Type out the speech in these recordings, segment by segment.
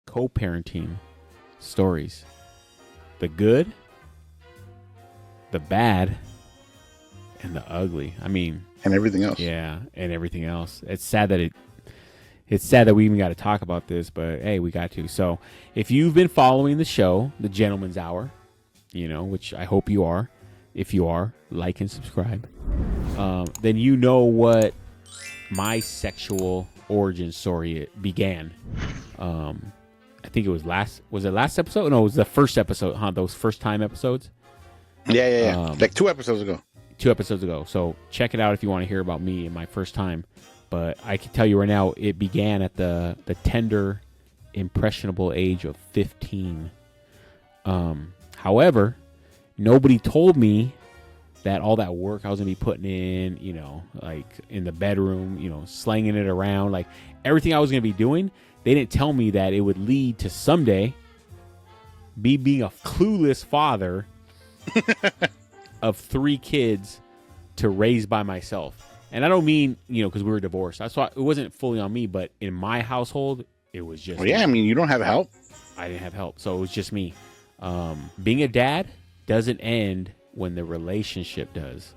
co-parenting stories. The good, the bad, and the ugly. I mean, and everything else. Yeah, and everything else. It's sad that we even got to talk about this, but hey, we got to. So, if you've been following the show, The Gentleman's Hour, which I hope you are. If you are, like and subscribe. Then you know what my sexual origin story began. I think it was last episode? No, it was the first episode, huh? Those first time episodes? Yeah. Like 2 episodes ago. 2 episodes ago. So check it out if you want to hear about me and my first time. But I can tell you right now, it began at the tender, impressionable age of 15. However, nobody told me that all that work I was going to be putting in, like in the bedroom, slanging it around, like everything I was going to be doing, they didn't tell me that it would lead to someday me being a clueless father of 3 kids to raise by myself. And I don't mean, because we were divorced. That's why it wasn't fully on me, but in my household, it was just me. I mean, you don't have help. I didn't have help, so it was just me. Being a dad doesn't end when the relationship does.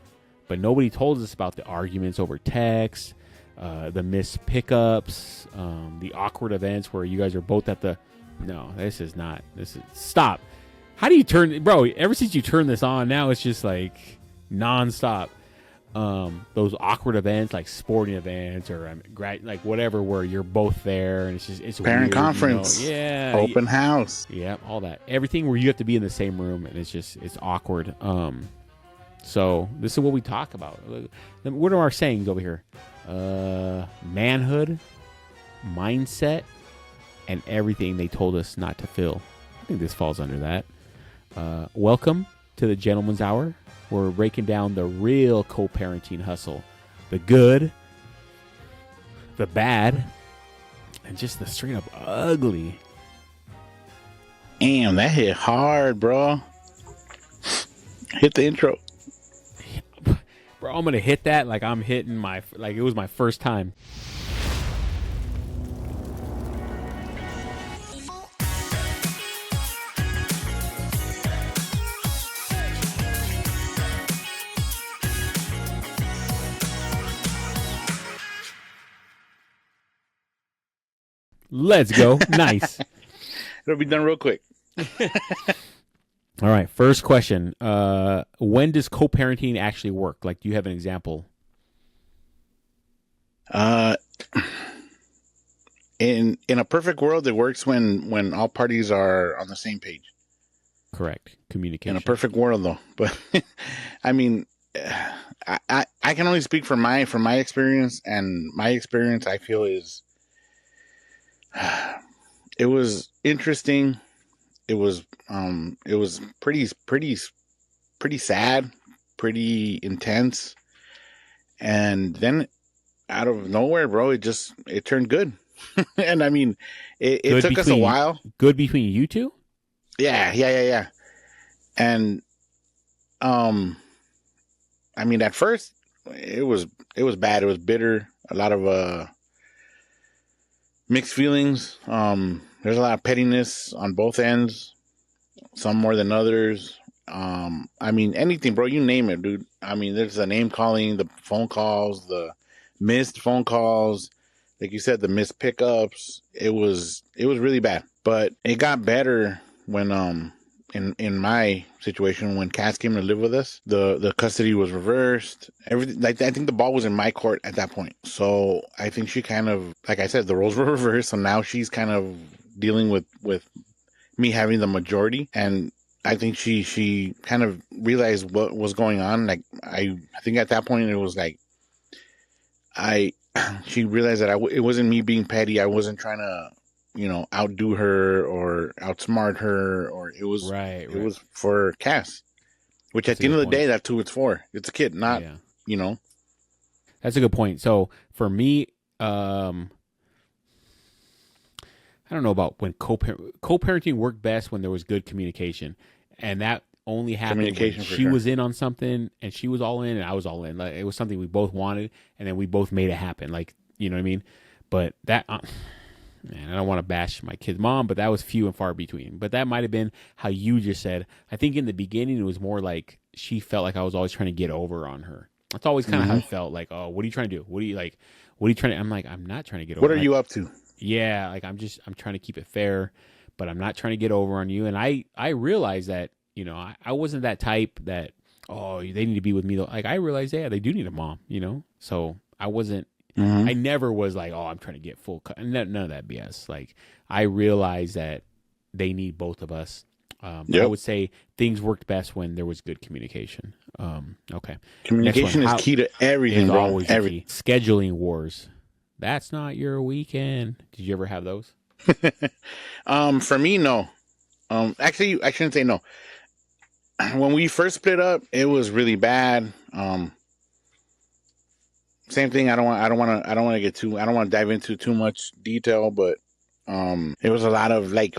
But nobody told us about the arguments over text, the missed pickups, the awkward events where you guys are both at the... No, stop. How do you turn... Bro, ever since you turned this on, now it's just like nonstop. Those awkward events like sporting events or like whatever where you're both there and it's parent weird, conference, open house, all that, everything where you have to be in the same room and it's awkward. So this is what we talk about. What are our sayings over here? Manhood, mindset, and everything they told us not to feel. I think this falls under that. Welcome to the Gentleman's Hour. We're breaking down the real co-parenting hustle. The good, the bad, and just the straight up ugly. Damn, that hit hard, bro. Hit the intro. Bro, I'm going to hit that like I'm hitting like it was my first time. Let's go. Nice. It'll be done real quick. All right. First question. When does co-parenting actually work? Like, do you have an example? In a perfect world, it works when all parties are on the same page. Correct. Communication. In a perfect world, though. But I mean, I can only speak from my experience, and my experience I feel is it was interesting. It was pretty sad, pretty intense, and then out of nowhere, bro, it turned good. And I mean, it took us a while. Good between you two? Yeah. And I mean, at first it was bad. It was bitter. A lot of mixed feelings. There's a lot of pettiness on both ends, some more than others. I mean, anything, bro, you name it, dude. I mean, there's the name calling, the phone calls, the missed phone calls, like you said, the missed pickups. It was really bad, but it got better when in my situation, when Cass came to live with us, the custody was reversed. Everything, like, I think the ball was in my court at that point. So I think she kind of, like I said, the roles were reversed. So now she's kind of dealing with me having the majority. And I think she kind of realized what was going on. Like, I think at that point it was like, she realized that it wasn't me being petty. I wasn't trying to, outdo her or outsmart her, or it was It was for Cass, which at the end of the day, that's who it's for. It's a kid, not. That's a good point. So for me, I don't know about when co-parenting worked best when there was good communication, and that only happened when she was in on something and she was all in and I was all in. Like, it was something we both wanted, and then we both made it happen. Like, you know what I mean? But that, Man, I don't want to bash my kid's mom, but that was few and far between. But that might have been how you just said. I think in the beginning it was more like she felt like I was always trying to get over on her. That's always kind of how it felt. Like, oh, what are you trying to do? What are you like? What are you trying to? I'm like, I'm not trying to get over. What are you up to? Yeah, like I'm trying to keep it fair, but I'm not trying to get over on you. And I realized that I wasn't that type that they need to be with me. Like I realized, yeah, they do need a mom. So I wasn't. I never was like, I'm trying to get full cut. None of that BS. Like I realized that they need both of us. I would say things worked best when there was good communication. Okay. Communication is key to everything, bro. Always key. Scheduling wars. That's not your weekend. Did you ever have those? For me, no. Actually, I shouldn't say no. When we first split up, it was really bad. Same thing. I don't want to dive into too much detail, but it was a lot of like,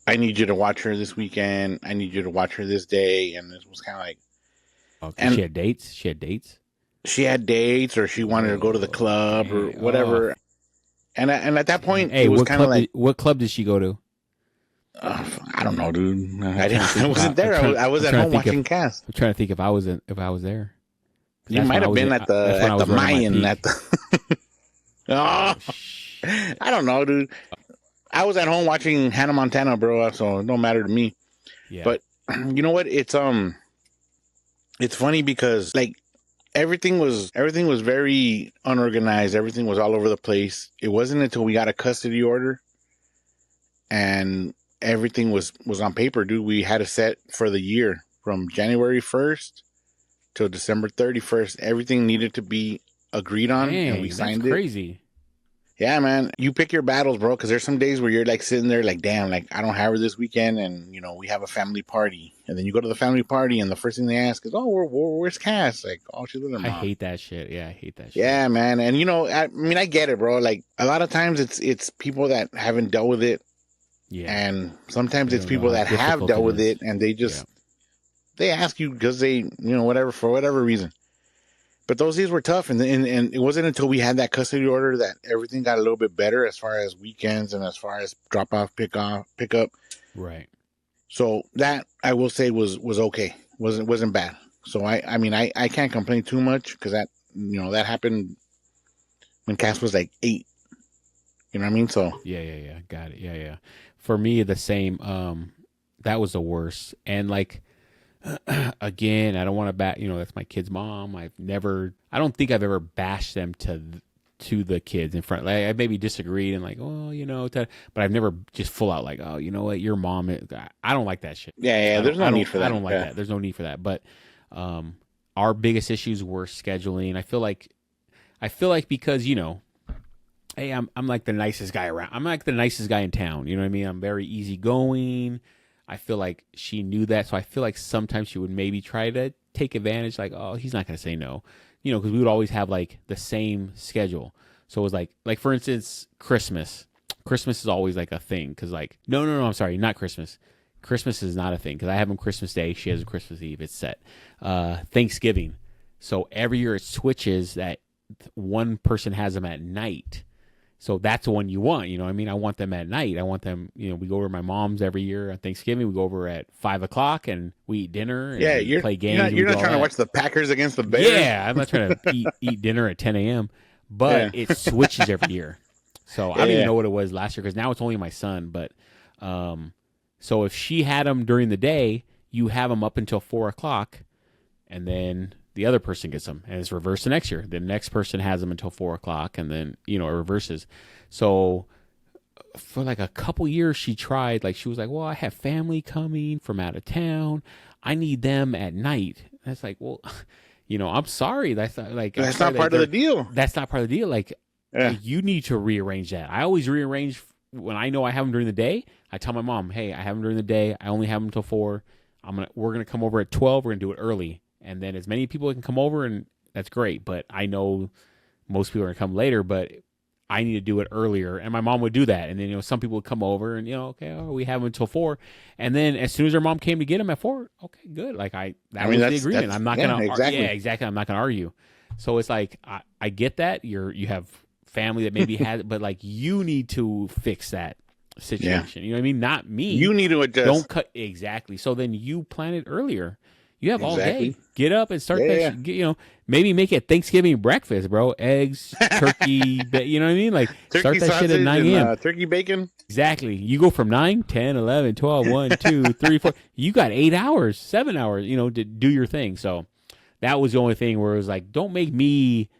I need you to watch her this weekend. I need you to watch her this day, and it was kind of like. And she had dates. She had dates, or she wanted to go to the club or whatever. And at that point, it was kind of like, what club did she go to? I don't know, dude. I wasn't there. I was at home watching cast. I'm trying to think if I was there. You might have been at the Mayan. I don't know, dude. I was at home watching Hannah Montana, bro. So it don't matter to me. Yeah. But you know what? It's funny because like everything was very unorganized. Everything was all over the place. It wasn't until we got a custody order and everything was on paper, dude. We had a set for the year from January 1st till December 31st. Everything needed to be agreed on, and we signed it. Crazy. Yeah, man. You pick your battles, bro, because there's some days where you're like sitting there like, damn, like I don't have her this weekend, and we have a family party, and then you go to the family party, and the first thing they ask is, where's Cass? Like, she's with her mom. I hate that shit. Yeah, I hate that shit. Yeah, man. And I mean, I get it, bro. Like a lot of times it's people that haven't dealt with it. Yeah. And sometimes it's people that have dealt with it, and they just they ask you because they whatever, for whatever reason. But those days were tough, and it wasn't until we had that custody order that everything got a little bit better as far as weekends and as far as drop off, pick up. Right. So that I will say was okay. Wasn't bad. So I mean I can't complain too much because that that happened when Cass was like 8. You know what I mean? So yeah, got it. Yeah. For me, the same. That was the worst, and like. Again, I don't want to that's my kid's mom. I don't think I've ever bashed them to the kids in front. Like, I maybe disagreed and like, but I've never just full out like, you know what, your mom is, I don't like that shit. Yeah. There's no need for that. I don't like that. There's no need for that. But our biggest issues were scheduling. I feel like because hey, I'm like the nicest guy around. I'm like the nicest guy in town. You know what I mean? I'm very easygoing. I feel like she knew that, so I feel like sometimes she would maybe try to take advantage, like, he's not going to say no, because we would always have like the same schedule. So it was like for instance, Christmas is always like a thing because like no, I'm sorry, not Christmas. Christmas is not a thing because I have them Christmas Day, she has a Christmas Eve. It's set. Thanksgiving, so every year it switches that one person has them at night. So that's the one you want, I mean? I want them at night. I want them, we go over to my mom's every year on Thanksgiving. We go over at 5:00 and we eat dinner and we play games. You're not trying to watch the Packers against the Bears. Yeah, I'm not trying to eat dinner at 10 a.m. But it switches every year. So I don't even know what it was last year because now it's only my son. But so if she had them during the day, you have them up until 4:00, and then the other person gets them, and it's reversed the next year. The next person has them until 4:00, and then it reverses. So for like a couple years, she tried. Like she was like, "Well, I have family coming from out of town. I need them at night." And it's like, well, I'm sorry. That's not like that's not part of the deal. That's not part of the deal. Like you need to rearrange that. I always rearrange when I know I have them during the day. I tell my mom, "Hey, I have them during the day. I only have them until 4. We're gonna come over at 12. We're gonna do it early." And then as many people can come over, and that's great. But I know most people are going to come later, but I need to do it earlier. And my mom would do that. And then, some people would come over and, we have them until 4. And then as soon as her mom came to get them at 4, okay, good. Like was the agreement. I'm not going to, exactly. I'm not going to argue. So it's like, I get that you have family that maybe had, but like you need to fix that situation. You know what I mean? Not me. You need to adjust. Don't cut exactly. So then you plan it earlier. You have all Exactly. day. Get up and start Yeah. you know, maybe make it Thanksgiving breakfast, bro. Eggs, turkey, you know what I mean? Like Turkey start that shit at 9 and, a.m. turkey bacon. Exactly. You go from 9, 10, 11, 12, 1, 2, 3, 4. You got 8 hours, 7 hours, you know, to do your thing. So that was the only thing where it was like, don't make me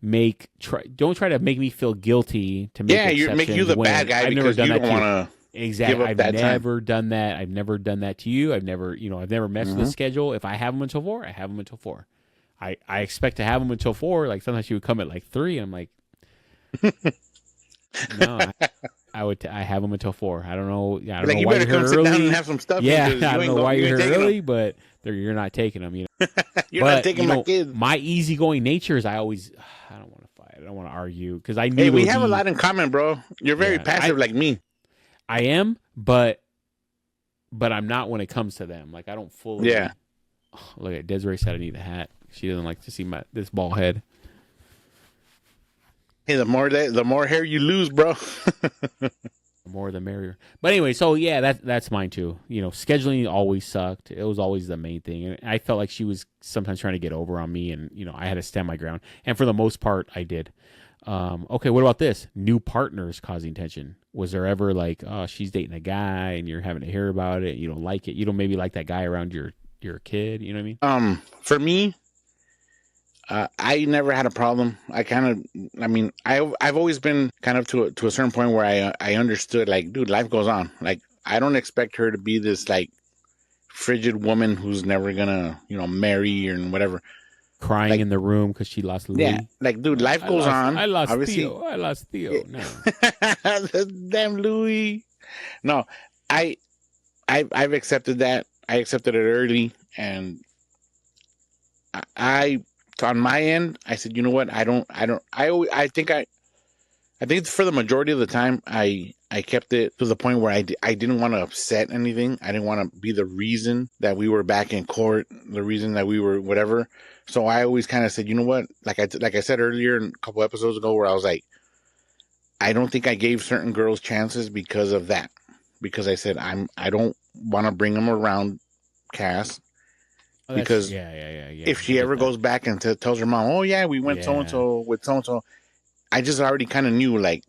don't try to make me feel guilty to make you make you the bad guy because you don't want to. Exactly. I've never done that. I've never done that to you. I've never messed with the schedule. If I have them until 4, I have them until 4. I expect to have them until 4. Like sometimes she would come at like 3 and I'm like, no, I have them until 4. I don't know. I don't know you why better you're come here sit down early. and have some stuff. Yeah. I don't know why you're here early, them. but you're not taking them, you know. You're not taking my kids. My easygoing nature is I don't want to fight. I don't want to argue because I knew Hey, we have a lot in common, bro. You're very passive like me. I am, but I'm not when it comes to them. Like I don't fully. Yeah. Oh, look at Desiree said I need a hat. She doesn't like to see this bald head. Hey, the more hair you lose, bro. The more the merrier. But anyway, so yeah, that's mine too. You know, scheduling always sucked. It was always the main thing, and I felt like she was sometimes trying to get over on me, and you know, I had to stand my ground. And for the most part, I did. Okay, what about this? New partners causing tension. Was there ever like, oh, she's dating a guy and you're having to hear about it, you don't like it, you don't maybe like that guy around your kid, you know what I mean? For me, I never had a problem. I've always been kind of to a certain point where I understood, like, dude, life goes on. Like, I don't expect her to be this like frigid woman who's never gonna, you know, marry or whatever. Crying like, in the room because she lost Louis. Yeah, like, dude, life goes on. I lost Theo. Yeah. No. Damn Louis. No, I've accepted that. I accepted it early, and I on my end, I said, you know what? I think for the majority of the time, I kept it to the point where I didn't want to upset anything. I didn't want to be the reason that we were back in court, the reason that we were whatever. So I always kind of said, you know what? Like I said earlier, a couple episodes ago, where I was like, I don't think I gave certain girls chances because of that. Because I said I don't want to bring them around Cass. Oh, because if she ever goes back and tells her mom, oh yeah, we went so and so with so and so, I just already kind of knew, like,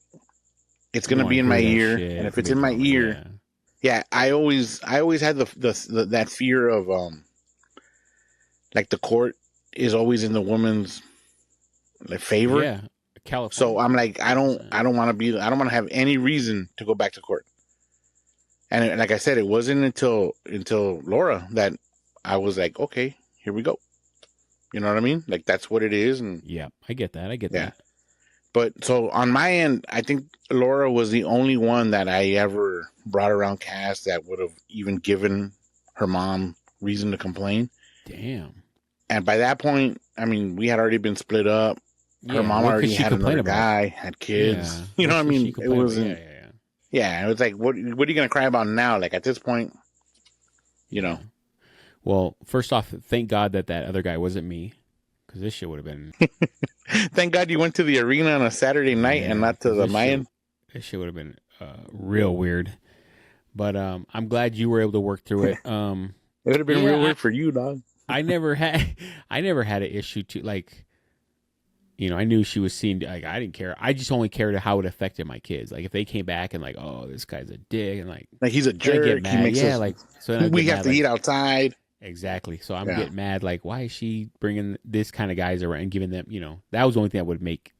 it's gonna be in my ear, and if it's in my ear, I always had the that fear of like the court is always in the woman's like favor. Yeah, California. So I'm like, I don't want to have any reason to go back to court. And like I said, it wasn't until Laura that I was like, okay, here we go. You know what I mean? Like, that's what it is. And yeah, I get that. But so on my end, I think Laura was the only one that I ever brought around Cass that would have even given her mom reason to complain. Damn. And by that point, I mean, we had already been split up. Her mom already had another guy, had kids. Yeah. You know what I mean? It wasn't. Yeah, it was like, what are you going to cry about now? Like, at this point, you know. Well, first off, thank God that other guy wasn't me, because this shit would have been. Thank God you went to the arena on a Saturday night and not to the Mayan. This shit would have been real weird. But I'm glad you were able to work through it. It would have been real weird for you, dog. I never had an issue to, like, you know, I knew she was seeing, like, I didn't care. I just only cared how it affected my kids. Like, if they came back and like, oh, this guy's a dick, and like he's a jerk. He makes us, like, so we have to eat outside. Exactly. So I'm getting mad. Like, why is she bringing this kind of guys around and giving them? You know, that was the only thing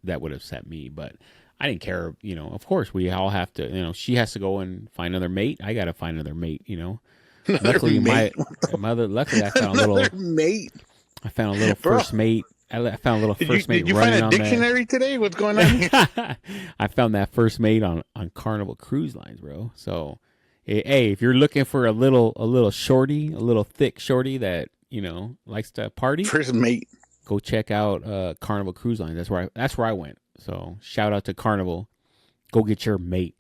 that would upset me. But I didn't care. You know, of course we all have to. You know, she has to go and find another mate. I got to find another mate. You know. Luckily, luckily I found a little mate. I found a little first mate. I found a little first mate. Did you find a dictionary today? What's going on? I found that first mate on Carnival Cruise Lines, bro. So, hey, if you're looking for a little shorty, a little thick shorty that, you know, likes to party, first mate, go check out Carnival Cruise Lines. That's where I went. So shout out to Carnival. Go get your mate.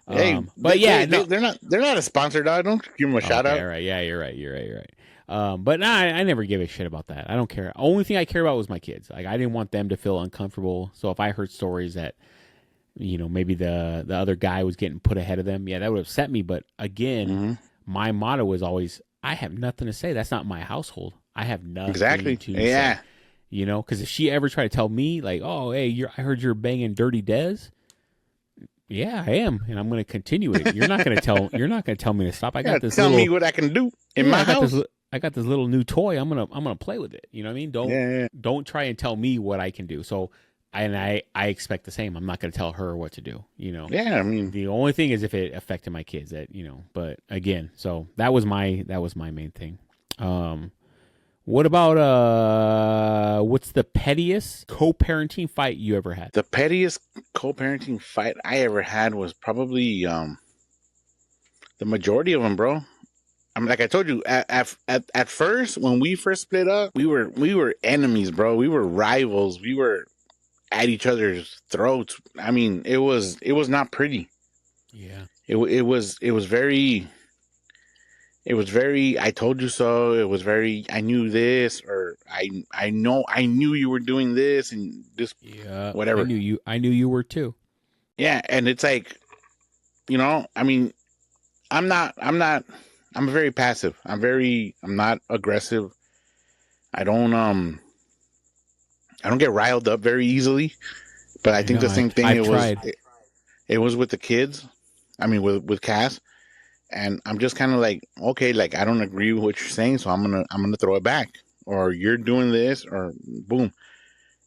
Hey, But yeah, no. they're not a sponsor, dog. Don't give them a shout Okay, out. all right. Yeah, you're right. You're right. But nah, I never give a shit about that. I don't care. Only thing I care about was my kids. Like I didn't want them to feel uncomfortable. So if I heard stories that, maybe the other guy was getting put ahead of them, yeah, that would upset me. But again, my motto was always, I have nothing to say. That's not my household. I have nothing Exactly. to Yeah. say. Because if she ever tried to tell me like, oh, hey, I heard you're banging Dirty Dez. Yeah, I am, and I'm going to continue it. You're not going to tell. You're not going to tell me to stop. I got this tell little. me what I can do in my house. I got this little new toy. I'm gonna play with it. You know what I mean? Don't try and tell me what I can do. So, I expect the same. I'm not going to tell her what to do. Yeah, I mean, the only thing is if it affected my kids. But again, so that was my main thing. What about what's the pettiest co-parenting fight you ever had? the pettiest co-parenting fight I ever had was probably the majority of them, bro. I mean, like I told you, at first when we first split up, we were enemies, bro. We were rivals. We were at each other's throats. I mean, it was not pretty. Yeah. It was very. It was very, I told you so. It was very, I knew this, or I knew you were doing this and this, whatever. I knew you were too. Yeah. And it's like, I mean, I'm very passive. I'm not aggressive. I don't get riled up very easily, but I think the same thing, it was with the kids. I mean, with Cass. And I'm just kind of like, okay, like I don't agree with what you're saying, so I'm gonna throw it back, or you're doing this, or boom.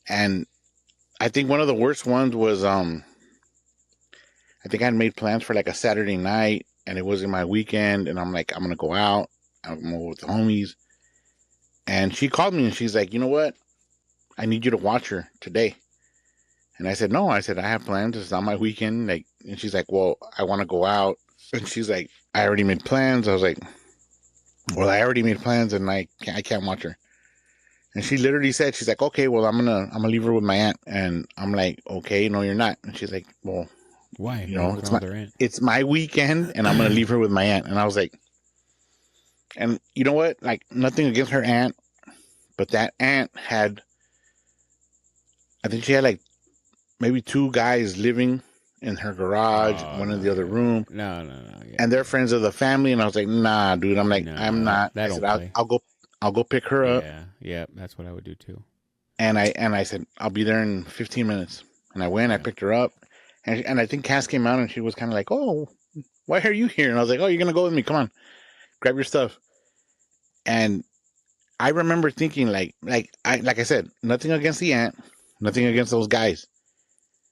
And I think one of the worst ones was I think I had made plans for like a Saturday night, and it wasn't my weekend, and I'm like, I'm gonna go out, I'm gonna go with the homies, and she called me and she's like, you know what, I need you to watch her today. And I said no. I said I have plans. It's not my weekend. Like, and she's like, well, I want to go out. And she's like, I already made plans. I was like, well, I already made plans, and I can't watch her. And she literally said, she's like, okay, well, I'm gonna leave her with my aunt. And I'm like, okay, no, you're not. And she's like, well, why? It's my weekend, and I'm gonna leave her with my aunt. And I was like, and you know what? Like, nothing against her aunt, but that aunt had, I think she had like maybe 2 guys living in her garage, one in the other room. No. Yeah. And they're friends of the family. And I was like, nah, dude. I'm like, I'm not. I said, I'll go pick her up. Yeah, that's what I would do too. And I said, I'll be there in 15 minutes. And I went, I picked her up. And I think Cass came out and she was kind of like, oh, why are you here? And I was like, oh, you're going to go with me. Come on, grab your stuff. And I remember thinking like I said, nothing against the aunt, nothing against those guys.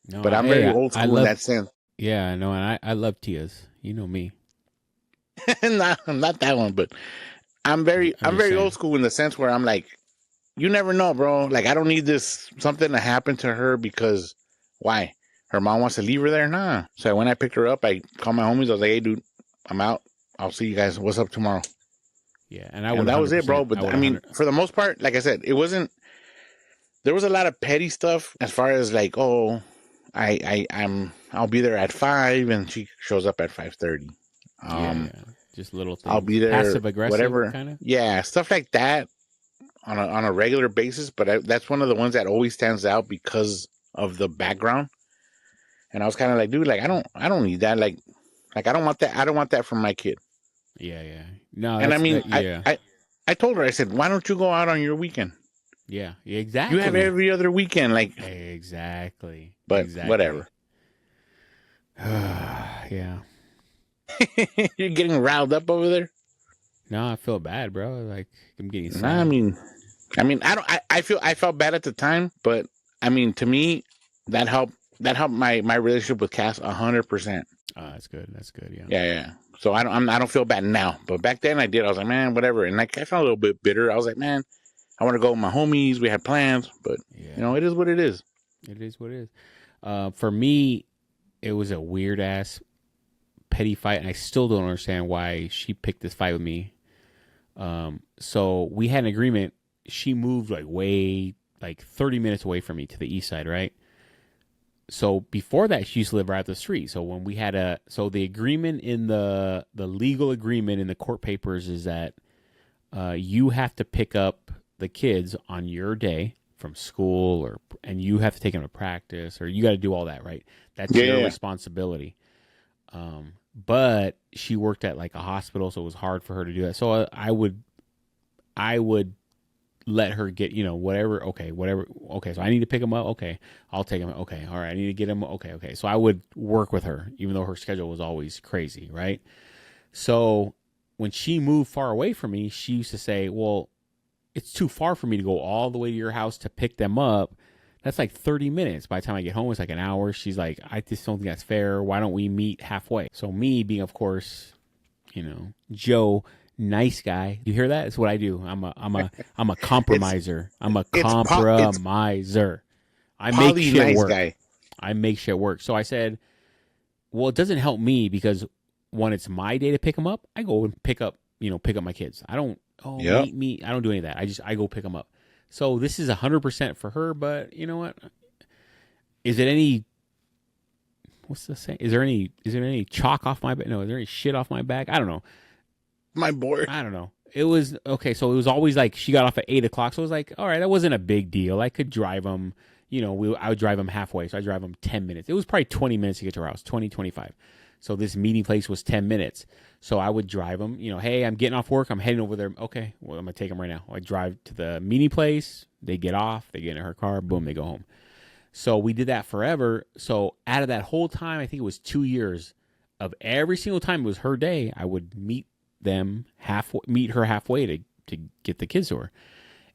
No, but I'm very old school in that sense. Yeah, I know, and I love Tia's. You know me. not that one, but I'm very old school in the sense where I'm like, you never know, bro. Like, I don't need something to happen to her because why? Her mom wants to leave her there? Nah. So when I picked her up, I called my homies. I was like, hey, dude, I'm out. I'll see you guys. What's up tomorrow? Yeah, and that was it, bro. But I mean, for the most part, like I said, it wasn't. There was a lot of petty stuff as far as like, oh, I'll be there at 5, and she shows up at 5:30. Just little things. I'll be there, passive aggressive, whatever. Kinda? Yeah, stuff like that on a regular basis. But that's one of the ones that always stands out because of the background. And I was kind of like, dude, like I don't need that. Like I don't want that. I don't want that from my kid. Yeah. No, and I mean, I told her, I said, why don't you go out on your weekend? Yeah, exactly. You have every other weekend, like exactly. But whatever. Yeah. You're getting riled up over there. No, I feel bad, bro. Like I'm getting sad. I mean, I felt bad at the time, but I mean, to me, that helped my relationship with Cass 100%. That's good. Yeah. Yeah. So I don't feel bad now, but back then I did. I was like, man, whatever. And like I felt a little bit bitter. I was like, man, I want to go with my homies. We had plans, but it is what it is. It is what it is. For me, it was a weird ass petty fight, and I still don't understand why she picked this fight with me. So we had an agreement. She moved like 30 minutes away from me to the east side, right? So before that, she used to live right up the street. So when we had the agreement in the legal agreement in the court papers is that you have to pick up the kids on your day from school, and you have to take them to practice, or you got to do all that, right? That's your responsibility. But she worked at like a hospital, so it was hard for her to do that. So I would let her get, whatever. Okay, whatever. Okay, so I need to pick them up. Okay, I'll take them. Okay, all right. I need to get them. Okay. So I would work with her, even though her schedule was always crazy, right? So when she moved far away from me, she used to say, well, it's too far for me to go all the way to your house to pick them up. That's like 30 minutes. By the time I get home, it's like an hour. She's like, I just don't think that's fair. Why don't we meet halfway? So me being, of course, Joe, nice guy. You hear that? That's what I do. I'm a compromiser. I'm a compromiser. I make shit nice work. Guy. I make shit work. So I said, well, it doesn't help me because when it's my day to pick them up, I go and pick up my kids. I don't, meet me. I don't do any of that. I go pick them up. So this is 100% for her, but you know what? Is it any, what's the saying? Is there any chalk off my back? No, is there any shit off my back? I don't know. My boy. I don't know. It was, okay, so it was always like she got off at 8 o'clock. So it was like, all right, that wasn't a big deal. I could drive them, I would drive them halfway. So I drive them 10 minutes. It was probably 20 minutes to get to her house, 20, 25. So this meeting place was 10 minutes. So I would drive them, hey, I'm getting off work. I'm heading over there. Okay, well, I'm going to take them right now. I drive to the meeting place. They get off. They get in her car. Boom, they go home. So we did that forever. So out of that whole time, I think it was 2 years of every single time it was her day, I would meet her halfway to get the kids to her.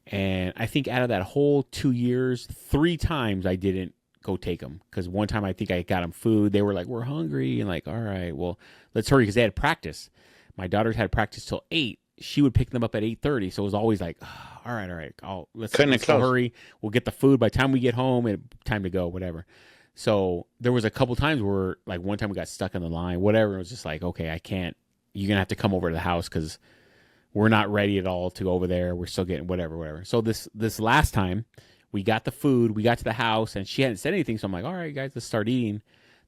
And I think out of that whole 2 years, 3 times I didn't go take them, because one time I think I got them food. They were like, we're hungry, and like, all right, well, let's hurry, because they had practice. My daughters had practice till 8. She would pick them up at 8:30, so it was always like, oh, all right, let's go hurry. We'll get the food by the time we get home, and time to go, whatever. So there was a couple times where, like, one time we got stuck on the line, whatever. It was just like, okay, I can't. You're gonna have to come over to the house because we're not ready at all to go over there. We're still getting whatever. So this last time, we got the food, we got to the house, and she hadn't said anything. So I'm like, all right, guys, let's start eating.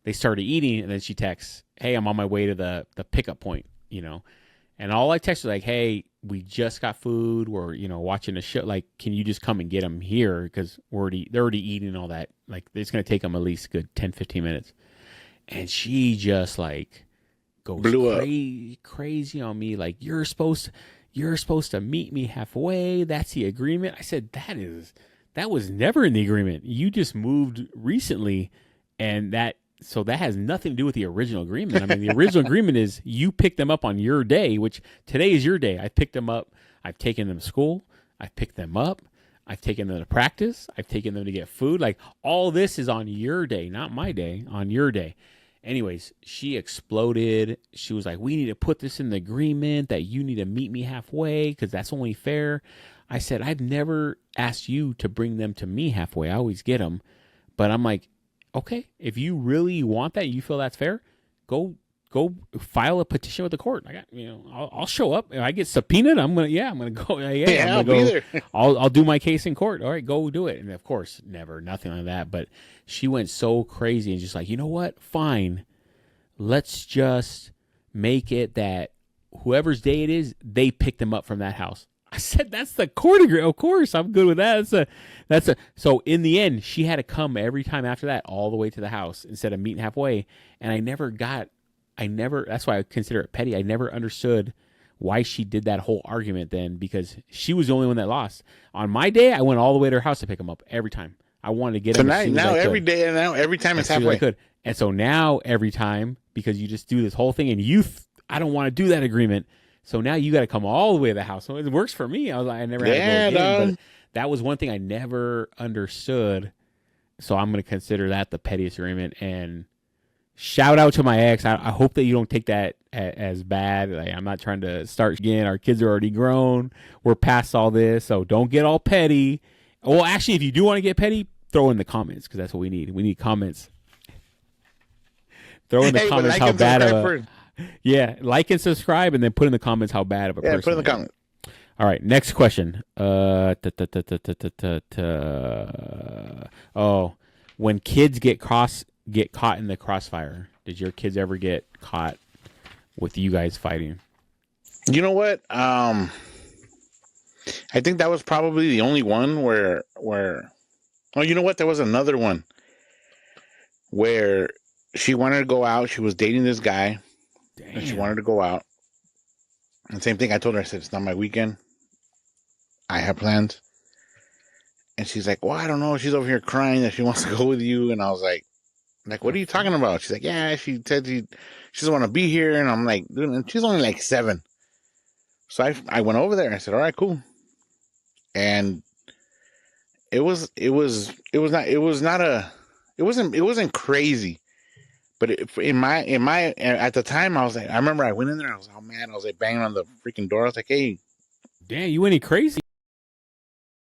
They started eating, and then she texts, hey, I'm on my way to the pickup point, And all I texted like, hey, we just got food. We're, watching a show. Like, can you just come and get them here? Because they're already eating all that. Like, it's going to take them at least a good 10, 15 minutes. And she just, like, goes crazy on me. Like, you're supposed to meet me halfway. That's the agreement. I said, that was never in the agreement. You just moved recently, and so that has nothing to do with the original agreement. I mean, the original agreement is you pick them up on your day, which today is your day. I picked them up. I've taken them to school. I've picked them up. I've taken them to practice. I've taken them to get food. Like, all this is on your day, not my day, on your day. Anyways, she exploded. She was like, we need to put this in the agreement that you need to meet me halfway because that's only fair. I said, I've never asked you to bring them to me halfway. I always get them. But I'm like, okay, if you really want that, you feel that's fair, go file a petition with the court. I got, I'll show up. If I get subpoenaed, I'm gonna go. I'll be there. I'll do my case in court. All right, go do it. And of course, nothing like that. But she went so crazy and just like, you know what? Fine, let's just make it that whoever's day it is, they pick them up from that house. I said, that's the court agreement. Of course, I'm good with that. So in the end, she had to come every time after that all the way to the house instead of meeting halfway. And that's why I consider it petty. I never understood why she did that whole argument then, because she was the only one that lost. On my day, I went all the way to her house to pick them up every time. I wanted to get them. So now every day, and now every time it's halfway. And so now every time, because you just do this whole thing, and I don't want to do that agreement. So now you got to come all the way to the house. So it works for me. I never had to go again. But that was one thing I never understood. So I'm going to consider that the pettiest agreement. And shout out to my ex. I hope that you don't take that as bad. Like, I'm not trying to start again. Our kids are already grown. We're past all this. So don't get all petty. Well, actually, if you do want to get petty, throw in the comments, because that's what we need. We need comments. Throw in the comments how bad of a... Yeah, like and subscribe, and then put in the comments how bad of a person. Yeah, put in the comments. All right, next question. when kids get caught in the crossfire, did your kids ever get caught with you guys fighting? You know what? I think that was probably the only one where. Oh, you know what? There was another one where she wanted to go out. She was dating this guy, and she wanted Damn. to go out. And same thing. I told her. I said it's not my weekend. I have plans. And she's like, "Well, I don't know." She's over here crying that she wants to go with you, and I was like, what are you talking about? She's like, "Yeah." She said she doesn't want to be here, and I'm like, dude, and she's only like 7. So I went over there. I said, "All right, cool." And it wasn't crazy, but in my at the time I was like, I remember I went in there. I was all mad. I was like banging on the freaking door. I was like, "Hey." Damn, you any crazy?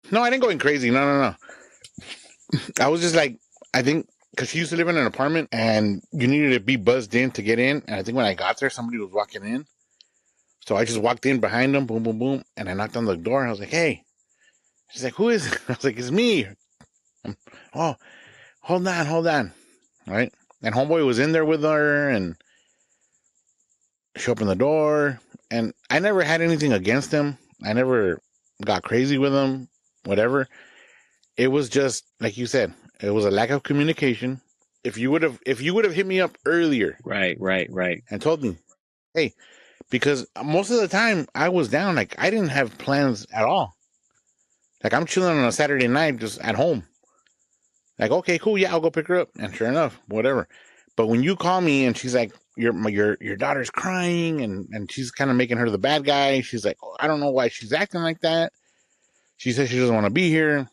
No, I didn't go in crazy. No, no, no. I was just like, I think because she used to live in an apartment and you needed to be buzzed in to get in. And I think when I got there, somebody was walking in. So I just walked in behind them, boom, boom, boom. And I knocked on the door and I was like, "Hey." She's like, "Who is it?" I was like, "It's me." Oh, hold on, hold on. Right. And homeboy was in there with her and she opened the door. And I never had anything against him. I never got crazy with him, whatever. It was just like you said, it was a lack of communication. If you would have hit me up earlier Right, right, right. and told me, "Hey," because most of the time I was down, like I didn't have plans at all. Like I'm chilling on a Saturday night just at home. Like, okay, cool, yeah, I'll go pick her up. And sure enough, whatever. But when you call me and she's like, your daughter's crying and she's kind of making her the bad guy. She's like, "Oh, I don't know why she's acting like that. She says she doesn't want to be here,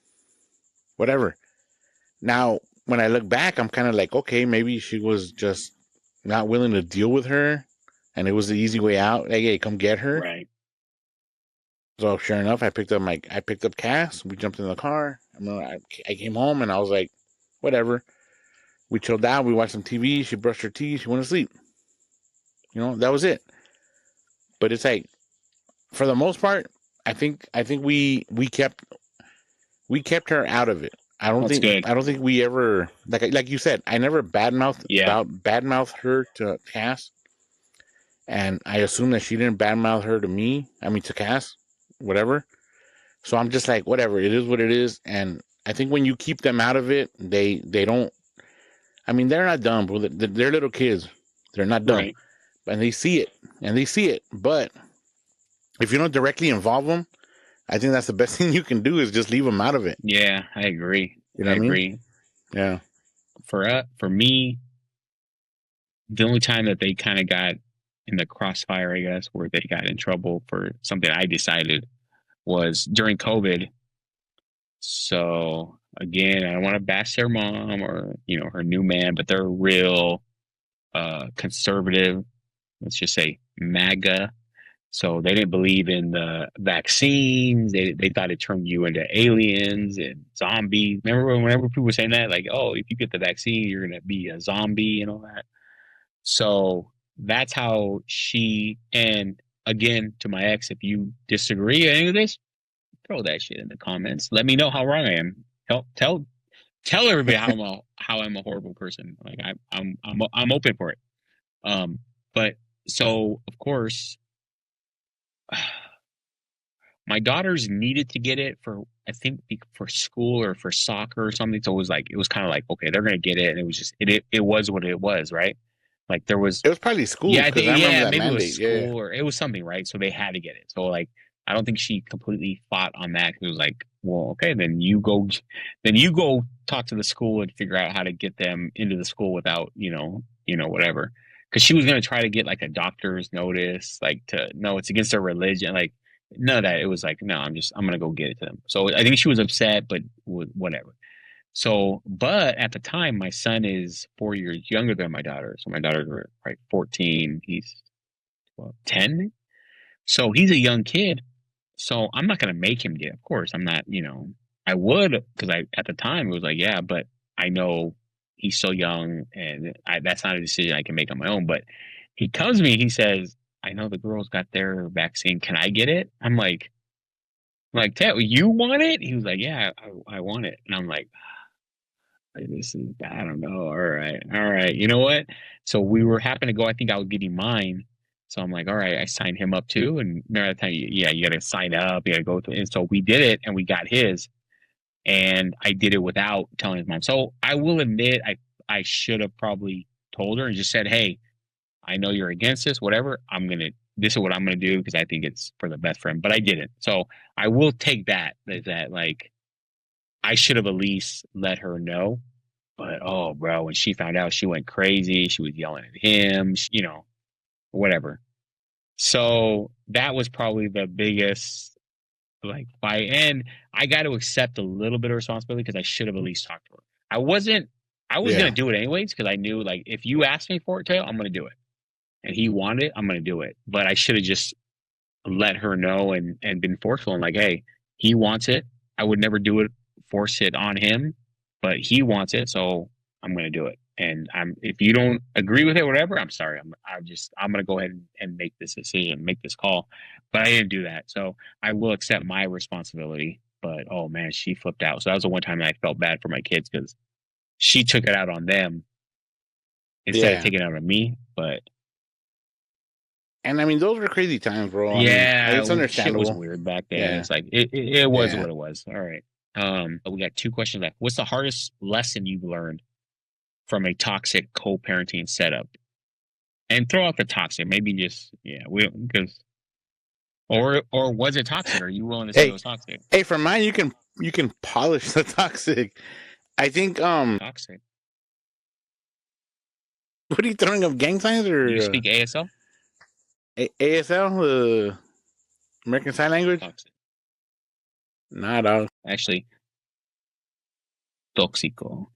whatever." Now, when I look back, I'm kind of like, okay, maybe she was just not willing to deal with her, and it was the easy way out. Like, "Hey, come get her." Right. So sure enough, I picked up Cass. We jumped in the car. I came home and I was like, whatever. We chilled out. We watched some TV. She brushed her teeth. She went to sleep. That was it. But it's like, for the most part, I think we kept her out of it. That's good. I don't think we ever, like you said, I never Yeah. badmouth her to Cass, and I assume that she didn't badmouth her to me. I mean to Cass, whatever. So I'm just like, whatever. It is what it is, and I think when you keep them out of it, they don't. I mean, they're not dumb, bro. They're little kids. They're not dumb, Right. and they see it, But if you don't directly involve them, I think that's the best thing you can do is just leave them out of it. Yeah, I agree. You know I what I mean? agree. Yeah. For me, the only time that they kind of got in the crossfire, I guess, where they got in trouble for something I decided was during COVID. So again, I don't want to bash their mom or, her new man, but they're real conservative, let's just say MAGA. So they didn't believe in the vaccines. They thought it turned you into aliens and zombies. Remember whenever people were saying that, like, "Oh, if you get the vaccine, you're gonna be a zombie" and all that. So that's how she, and again, to my ex, if you disagree with any of this, throw that shit in the comments. Let me know how wrong I am. Tell everybody how I'm a horrible person. Like I'm open for it. But so of course, my daughters needed to get it for, I think, for school or for soccer or something. So it was kind of like, okay, they're gonna get it, and it was just it was what it was, right? Like there was, It was probably school yeah, I because think, I remember yeah, that maybe it was mandate. Yeah. school or it was something, right? So they had to get it. So like, I don't think she completely fought on that. It was like, well, okay, then you go talk to the school and figure out how to get them into the school without, whatever. Because she was gonna try to get like a doctor's notice, like to no, it's against their religion, like none of that. It was like, no, I'm gonna go get it to them. So I think she was upset, but whatever. So, but at the time, my son is 4 years younger than my daughter. So my daughters were like 14. He's 10. So he's a young kid. So I'm not going to make him get it. Of course, I'm not, I would, because at the time it was like, yeah, but I know he's so young and that's not a decision I can make on my own. But he comes to me, he says, "I know the girls got their vaccine. Can I get it?" I'm like, "Ted, you want it?" He was like, "Yeah, I want it." And I'm like, Like, this is, I don't know. All right. All right. You know what? So we were happen to go, I think I was getting mine. So I'm like, all right, I signed him up too. And remember that time, yeah, you got to sign up, you got to go through. And so we did it and we got his. And I did it without telling his mom. So I will admit, I should have probably told her and just said, hey, I know you're against this, whatever. This is what I'm going to do because I think it's for the best for him. But I didn't. So I will take that like, I should have at least let her know. But oh, bro, when she found out, she went crazy. She was yelling at him, whatever. So that was probably the biggest like fight. And I got to accept a little bit of responsibility because I should have at least talked to her. I was gonna Yeah. do it anyways because I knew like if you asked me for it, Taylor, I'm gonna do it. And he wanted it, I'm gonna do it. But I should have just let her know and been forceful and like, hey, he wants it. I would never do it, force it on him, but he wants it, so I'm gonna do it. And if you don't agree with it, whatever, I'm sorry. I'm gonna go ahead and make this decision, make this call. But I didn't do that. So I will accept my responsibility. But oh man, she flipped out. So that was the one time that I felt bad for my kids because she took it out on them instead of Yeah. taking it out on me. But And I mean, those were crazy times, bro. I mean, yeah, it's shit was understandable. weird back then. Yeah. It's like it was Yeah. what it was. All right. We got two questions left. What's the hardest lesson you've learned from a toxic co-parenting setup? And throw out the toxic. Maybe just we because or was it toxic? Are you willing to say it Hey, was toxic? hey, for mine, you can polish the toxic. I think Toxic. what are you throwing up, gang signs Do you or speak ASL? ASL, American Sign Language? Toxic. Nah, dog. Actually, tóxico.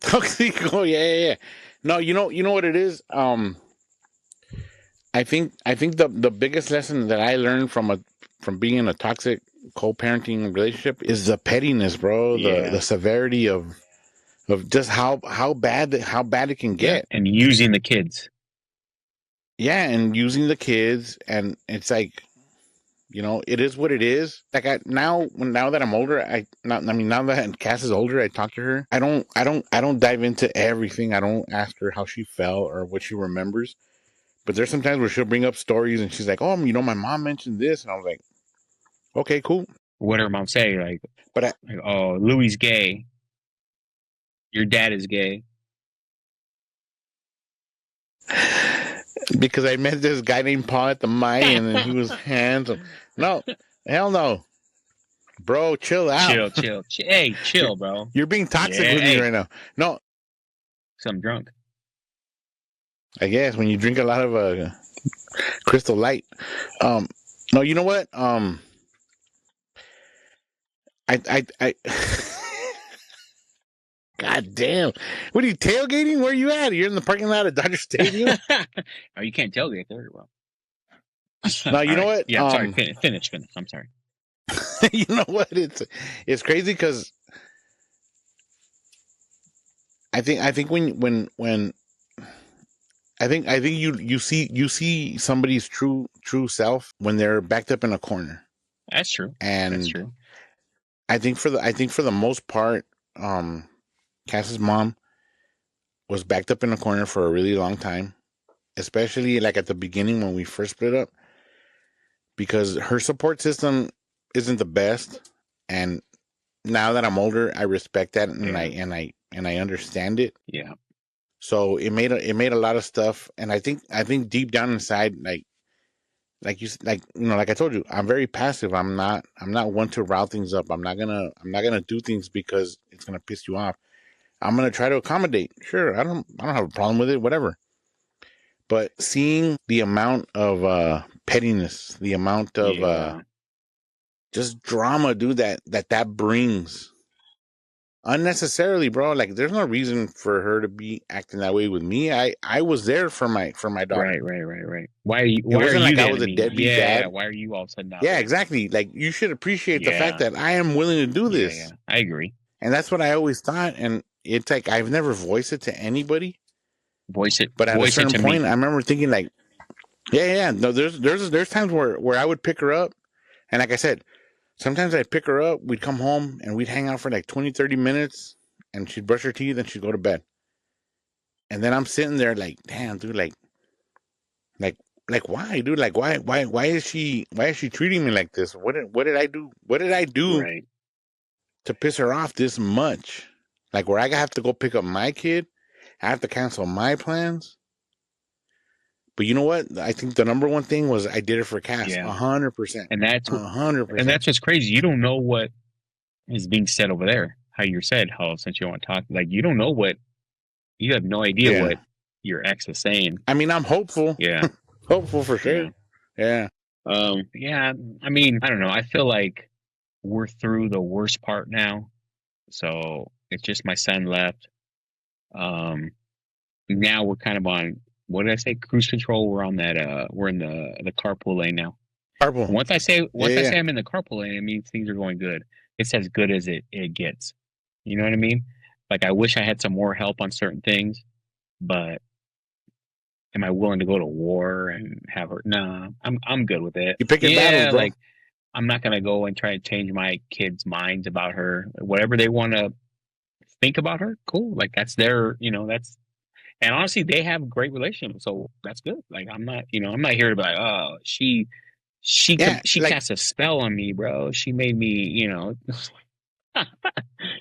Toxic. Oh yeah. No, you know what it is. I think the biggest lesson that I learned from being in a toxic co-parenting relationship is the pettiness, bro. Yeah. The severity of just how bad it can Yeah. get. And using the kids. Yeah, and using the kids, and it's like, it is what it is. Like now that I'm older, now that Cass is older, I talk to her. I don't dive into everything. I don't ask her how she felt or what she remembers. But there's sometimes where she'll bring up stories and she's like, "Oh, my mom mentioned this," and I was like, "Okay, cool." What her mom say? Like, But oh, Louis gay. Your dad is gay. because I met this guy named Paul at the Mayan and he was handsome. No, hell no, bro, chill out. Chill. Hey, chill, bro. You're being toxic Yeah, with me hey. right now. No, So I'm drunk. I guess when you drink a lot of Crystal Light. No, you know what? I God damn. What are you tailgating? Where are you at? You're in the parking lot of Dodger Stadium? Oh, you can't tailgate there. Well, No, you know All right. what? Yeah, sorry. Finish. I'm sorry. You know what? It's crazy because I think when I think you see somebody's true self when they're backed up in a corner. That's true. And That's true. I think for the most part, Cass's mom was backed up in a corner for a really long time, especially like at the beginning when we first split up, because her support system isn't the best. And now that I'm older, I respect that and I understand it. Yeah. So it made a lot of stuff, and I think deep down inside, like I told you, I'm very passive. I'm not one to rile things up. I'm not gonna do things because it's gonna piss you off. I'm gonna try to accommodate. Sure, I don't have a problem with it. Whatever. But seeing the amount of pettiness, the amount of just drama, dude, that brings unnecessarily, bro. Like, there's no reason for her to be acting that way with me. I was there for my daughter. Right. Why are you? It wasn't like I was a enemy? deadbeat dad. Why are you all of a sudden not? Yeah, exactly. Like, you should appreciate the fact that I am willing to do this. Yeah, I agree. And that's what I always thought. And it's like I've never voiced it to anybody. Voice it. But at voice a certain point, me. I remember thinking like, yeah. No, there's times where I would pick her up, and like I said, sometimes I'd pick her up. We'd come home and we'd hang out for like 20, 30 minutes, and she'd brush her teeth and she'd go to bed. And then I'm sitting there like, damn, dude, like why, dude? Like why is she treating me like this? What did I do? What did I do Right. to piss her off this much? Like where I have to go pick up my kid, I have to cancel my plans. But you know what? I think the number one thing was I did it for Cass. Yeah. 100%. And that's 100%. and that's what's crazy. You don't know what is being said over there. How you said, how since you want to talk, like you don't know what, you have no idea what your ex is saying. I mean, I'm hopeful. Yeah. Hopeful for sure. Yeah. Yeah. I mean, I don't know. I feel like we're through the worst part now. So it's just my son left. Now we're kind of on, what did I say? Cruise control. We're on that. We're in the carpool lane now. Carpool. Once I say I'm in the carpool lane, it means things are going good. It's as good as it gets. You know what I mean? Like I wish I had some more help on certain things, but am I willing to go to war and have her? No, I'm good with it. You pick your battles, bro. Like I'm not gonna go and try to change my kids' minds about her. Whatever they want to think about her, cool. Like that's their, that's. And honestly, they have a great relationship, so that's good. Like I'm not here to be like, oh, she cast a spell on me, bro. She made me,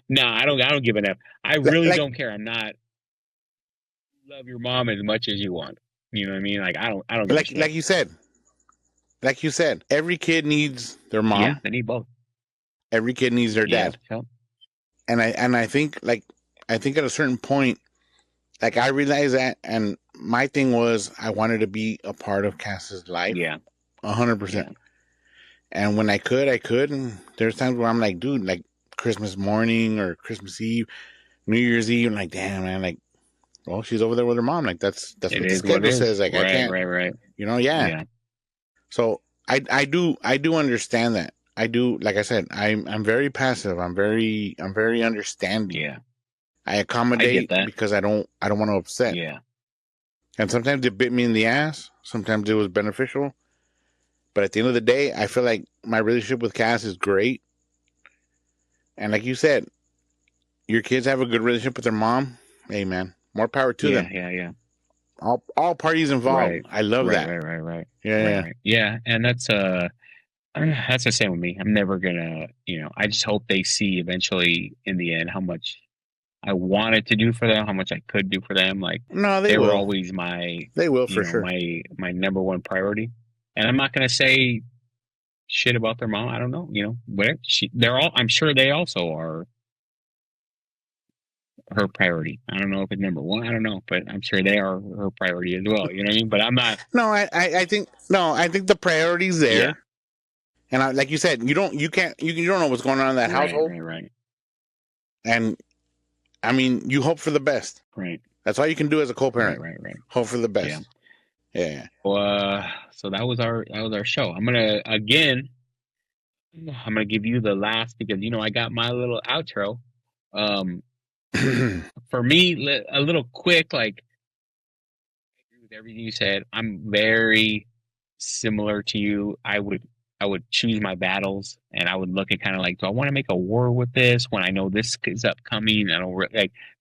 No, I don't give an F. I really don't care. I'm not love your mom as much as you want. You know what I mean? Like I don't like you said, every kid needs their mom. Yeah, they need both. Every kid needs their dad. Yeah. And I think at a certain point, like I realized that, and my thing was I wanted to be a part of Cass's life. Yeah. 100%. And when I could, and there's times where I'm like, dude, like Christmas morning or Christmas Eve, New Year's Eve, I'm like, damn, man, like, well, she's over there with her mom. Like that's what the schedule says. Like I can't, right. Yeah. So I do understand that. I do, like I said, I'm very passive. I'm very understanding. Yeah. I accommodate because I don't want to upset. Yeah. And sometimes it bit me in the ass. Sometimes it was beneficial. But at the end of the day, I feel like my relationship with Cass is great. And like you said, your kids have a good relationship with their mom. Hey, man, more power to them. Yeah. All parties involved. Right. I love that. Right. Yeah. And that's the same with me. I'm never gonna, I just hope they see eventually in the end how much I wanted to do for them, how much I could do for them. Like, no, they were always they will for sure. My number one priority. And I'm not gonna say shit about their mom. I don't know, whatever. I'm sure they also are her priority. I don't know if it's number one. I don't know, but I'm sure they are her priority as well. You know what I mean? But I'm not. No, I think the priority's there. Yeah. And like you said, you don't know what's going on in that household. Right. And I mean, you hope for the best. Right. That's all you can do as a co-parent. Right. Hope for the best. Yeah. Well, so that was our show. I'm gonna give you the last because I got my little outro. For me, a little quick. Like, I agree with everything you said. I'm very similar to you. I would choose my battles, and I would look at kind of like, do I want to make a war with this when I know this is upcoming? I don't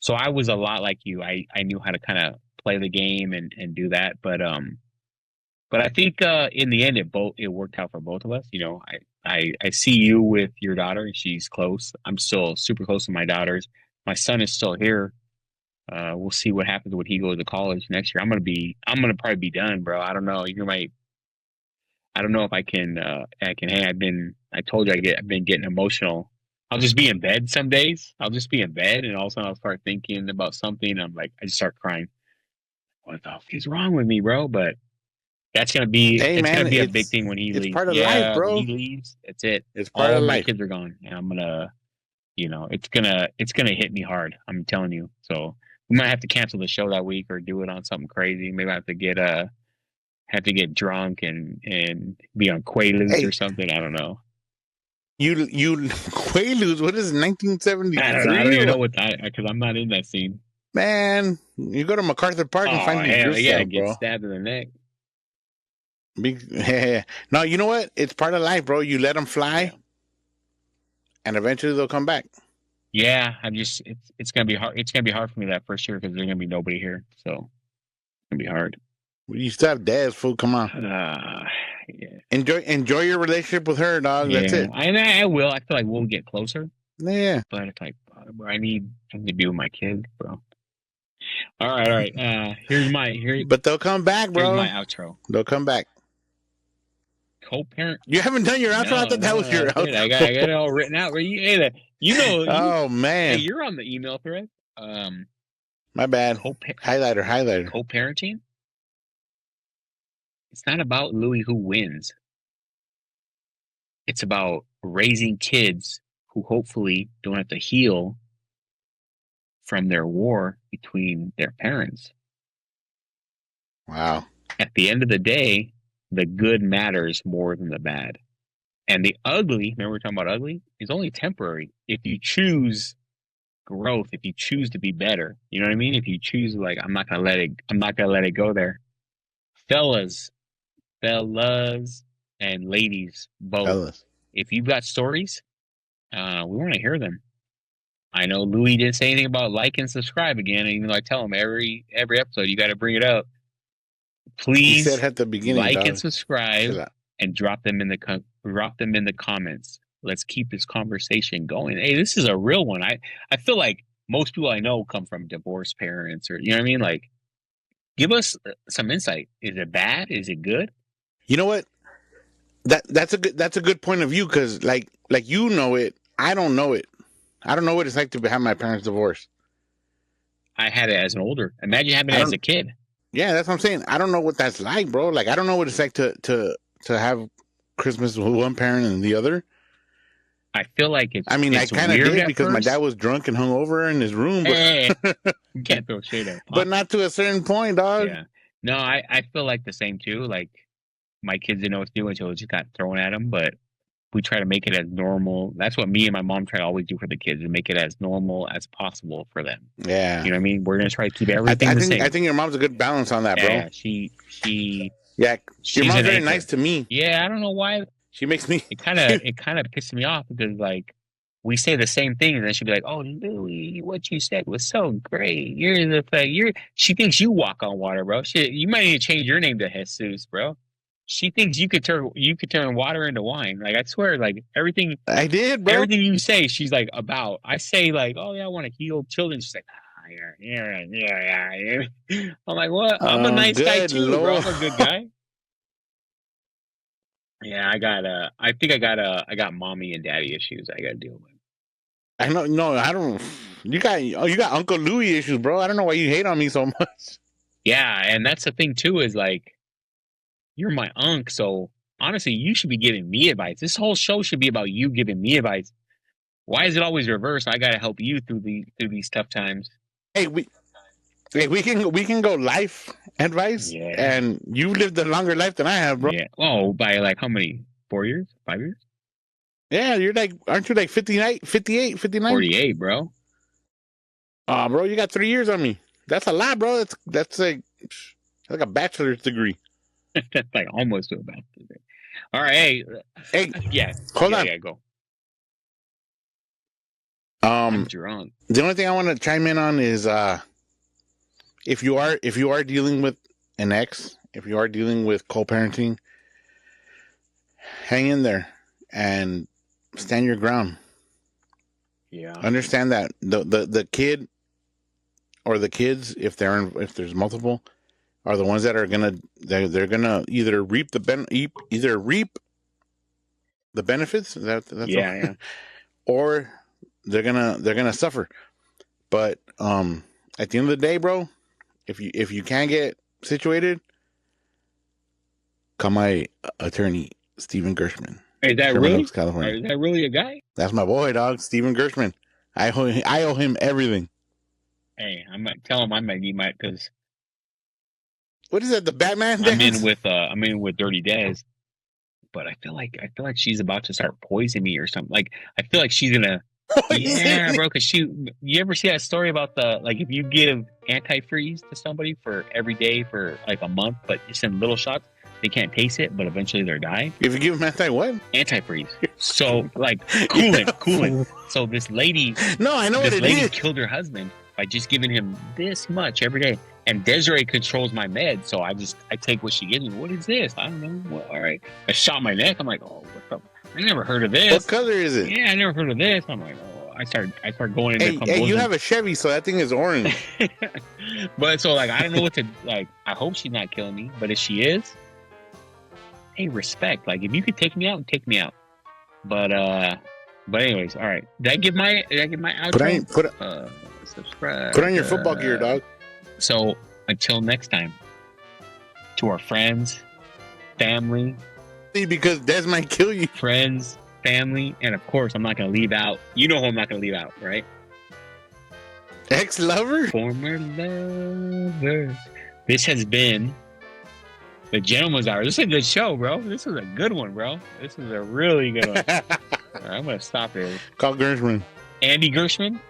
so I was a lot like you. I knew how to kind of play the game and do that, but I think in the end it worked out for both of us. I see you with your daughter, and she's close. I'm still super close to my daughters. My son is still here. We'll see what happens when he goes to college next year. I'm gonna probably be done, bro. I don't know. I don't know if I can hang. I told you I've been getting emotional. I'll just be in bed some days. I'll just be in bed, and all of a sudden I'll start thinking about something. I'm like, I just start crying. What the fuck is wrong with me, bro? But that's gonna be gonna be a big thing when he leaves. It's part of life, bro. When he leaves, that's it. It's part of life. My kids are gone, and I'm gonna, it's gonna hit me hard. I'm telling you. So we might have to cancel the show that week or do it on something crazy. Maybe I have to get drunk and be on Quaaludes or something. I don't know. You Quaaludes? What is it, 1973? I don't even know what that, because I'm not in that scene. Man, you go to MacArthur Park and find yourself, get bro. Stabbed in the neck. No, you know what? It's part of life, bro. You let them fly, and eventually they'll come back. Yeah, I'm just it's gonna be hard. It's gonna be hard for me that first year because there's gonna be nobody here, so it's gonna be hard. You still have dad's food. Come on, Yeah, enjoy your relationship with her, dog. That's yeah. it. I will. I feel like we'll get closer, Yeah, but it's like bro, I need to be with my kid, bro. All right. but they'll come back, Here's my bro. outro. They'll come back. Co-parent. You haven't done your outro. I thought that was your Dude, I outro. got it all written out. Right? Oh Hey, man, you're on the email thread. my bad. Highlighter. Co-parenting. It's not about Louis who wins. It's about raising kids who hopefully don't have to heal from their war between their parents. Wow. At the end of the day, the good matters more than the bad. And the ugly, remember we were talking about ugly, is only temporary. If you choose growth, if you choose to be better, you know what I mean? If you choose like I'm not gonna let it go there. Fellas and ladies both. Fellas. If you've got stories, we want to hear them. I know Louis didn't say anything about like and subscribe again, even though I tell him every episode you got to bring it up. He Please said at the beginning, like dog. and subscribe and drop them in the comments. Let's keep this conversation going. Hey, this is a real one. I feel like most people I know come from divorced parents, or you know what I mean. Like, give us some insight. Is it bad? Is it good? You know what? That's a good point of view because like you know it, I don't know it. I don't know what it's like to have my parents divorced. I had it as an older. Imagine having it as a kid. Yeah, that's what I'm saying. I don't know what that's like, bro. Like I don't know what it's like to have Christmas with one parent and the other. I feel like it's. I mean, it's I kind of did because first. my dad was drunk and hung over in his room. But Hey, you can't throw shade at. But not to a certain point, dog. Yeah. No, I feel like the same too. Like my kids didn't know what to do until it just got thrown at them. But we try to make it as normal. That's what me and my mom try to always do for the kids, and make it as normal as possible for them. Yeah. You know what I mean? We're gonna try to keep everything the same. I think your mom's a good balance on that, bro. Yeah, Yeah, your mom's very nice to me. Yeah, I don't know why. She makes me. It kind of pisses me off because like we say the same thing, and then she'll be like, "Oh, Louis, what you said was so great. She thinks you walk on water, bro. Shit, you might need to change your name to Jesus, bro. She thinks you could turn water into wine. Like I swear, like everything I did, bro. Everything you say, she's like about. I say like, oh yeah, I want to heal children. She's like, yeah. I'm like, what? I'm a nice guy too, Lord. Bro. I'm a good guy. Yeah, I think I got mommy and daddy issues I gotta deal with. I know. No, I don't. You got Uncle Louis issues, bro. I don't know why you hate on me so much. Yeah, and that's the thing too. Is like, you're my uncle, so honestly, you should be giving me advice. This whole show should be about you giving me advice. Why is it always reversed? I gotta help you through these tough times. Hey, we can go life advice, and you lived a longer life than I have, bro. Yeah. Oh, by like how many? 4 years? 5 years? Yeah, aren't you like 58, 59? 48, bro. Oh, bro, you got 3 years on me. That's a lot, bro. That's like a bachelor's degree. That's like almost to a bachelor's degree. All right, hey, yeah. Hold on. Yeah, go. You're on. The only thing I want to chime in on is if you are dealing with an ex, if you are dealing with co-parenting, hang in there and stand your ground. Yeah. Understand that the kid or the kids, if there's multiple, are the ones that are they're gonna either reap the benefits. That's yeah. Or they're gonna suffer. But at the end of the day, bro, if you can't get situated, call my attorney, Steven Gershman. Is that really? Oaks, California. Is that really a guy? That's my boy, dog, Steven Gershman. I owe him everything. Hey, I might tell him I might need my because. What is that? The Batman? I'm in with Dirty Dez, but I feel like she's about to start poisoning me or something. Like I feel like she's gonna. Yeah, bro. Because you ever see that story about if you give antifreeze to somebody for every day for like a month, but just in little shots, they can't taste it, but eventually they're dying. If you give them what? Antifreeze. So like coolant. So this lady, No, I know what this it lady is. killed her husband by just giving him this much every day. And Desiree controls my meds, so I take what she gives me. What is this? I don't know. Well, all right. I shot my neck. I'm like, oh, what the? I never heard of this. What color is it? Yeah, I never heard of this. I'm like, oh, I start going into Hey, you have a Chevy, so that thing is orange. But so like, I don't know what to like. I hope she's not killing me, but if she is, hey, respect. Like, if you could take me out, take me out. But anyways, all right. Did I give my outro? Subscribe. Put on your football gear, dog. So until next time, to our friends, family, Because Des might kill you. friends, family, and of course, I'm not going to leave out. You know who I'm not going to leave out, right? Ex-lover? Former lovers. This has been the Gentleman's Hour. This is a good show, bro. This is a good one, bro. This is a really good one. All right, I'm going to stop here. Call Gershman. Andy Gershman.